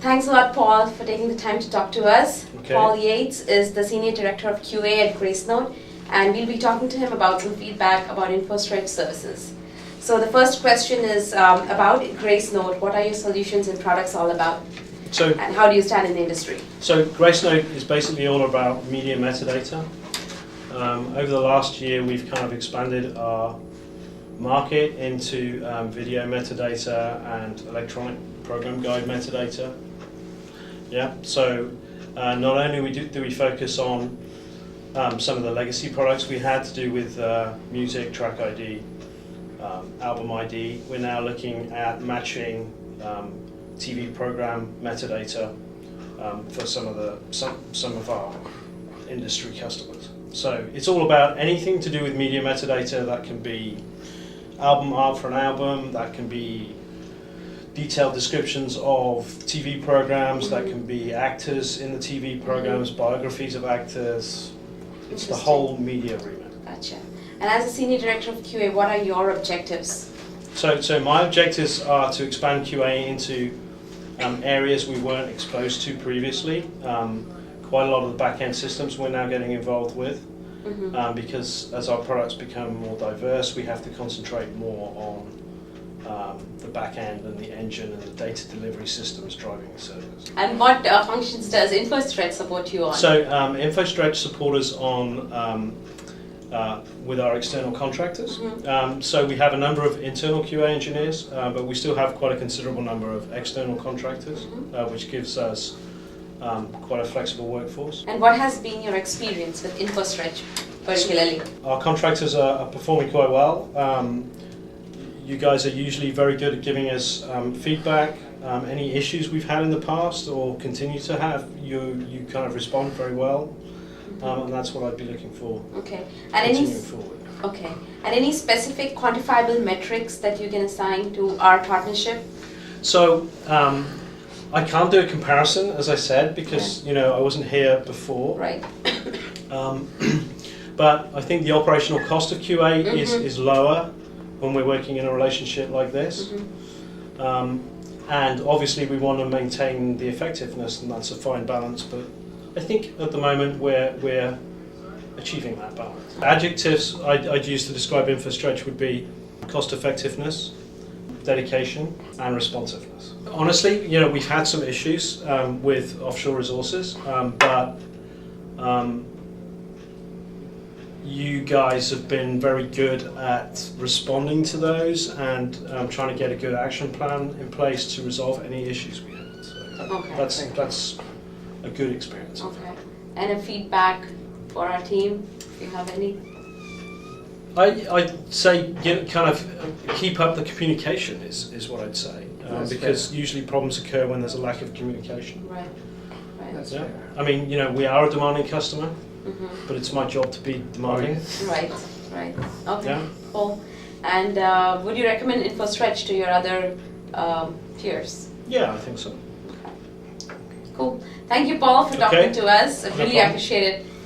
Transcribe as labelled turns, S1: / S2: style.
S1: Thanks a lot, Paul, for taking the time to talk to us.
S2: Okay.
S1: Paul Yates is the Senior Director of QA at Gracenote, and we'll be talking to him about some feedback about InfoStretch services. So the first question is about Gracenote. What are your solutions and products all about? And how do you stand in the industry?
S2: So Gracenote is basically all about media metadata. Over the last year, we've kind of expanded our market into video metadata and electronic program guide metadata. Yeah. So not only do we focus on some of the legacy products we had to do with music, track ID, album ID, we're now looking at matching TV program metadata for some of our industry customers. So it's all about anything to do with media metadata. That can be album art for an album, that can be detailed descriptions of TV programs, that can be actors in the TV programs, biographies of actors. It's the whole media remit.
S1: Gotcha. And as a Senior Director of QA, what are your objectives?
S2: So my objectives are to expand QA into areas we weren't exposed to previously. Quite a lot of the back-end systems we're now getting involved with, because as our products become more diverse, we have to concentrate more on the back-end and the engine and the data delivery systems driving the service.
S1: And what functions does InfoStretch support you on?
S2: So InfoStretch support us on with our external contractors. So we have a number of internal QA engineers, but we still have quite a considerable number of external contractors, which gives us quite a flexible workforce.
S1: And what has been your experience with InfoStretch particularly?
S2: Our contractors are performing quite well. You guys are usually very good at giving us feedback. Any issues we've had in the past or continue to have, you kind of respond very well. And that's what I'd be looking for.
S1: Okay. And
S2: continuing forward.
S1: Okay. And any specific quantifiable metrics that you can assign to our partnership?
S2: So I can't do a comparison, as I said, because I wasn't here before.
S1: Right.
S2: But I think the operational cost of QA is lower when we're working in a relationship like this. And obviously we want to maintain the effectiveness, and that's a fine balance. But I think at the moment we're achieving that balance. Adjectives I'd use to describe InfoStretch would be cost effectiveness, dedication, and responsiveness. Honestly, we've had some issues with offshore resources, but you guys have been very good at responding to those and trying to get a good action plan in place to resolve any issues we had. So that's a good experience.
S1: Okay. And a feedback for our team, if you have any?
S2: I'd say kind of keep up the communication is what I'd say, because usually problems occur when there's a lack of communication.
S1: Right.
S3: That's
S2: Yeah.
S3: fair.
S2: I mean, we are a demanding customer, but it's my job to be demanding.
S1: Right. Okay.
S2: Yeah.
S1: Cool. And would you recommend InfoStretch to your other peers?
S2: Yeah, I think so.
S1: Cool. Thank you, Paul, for talking to us. I really
S2: problem.
S1: appreciate it.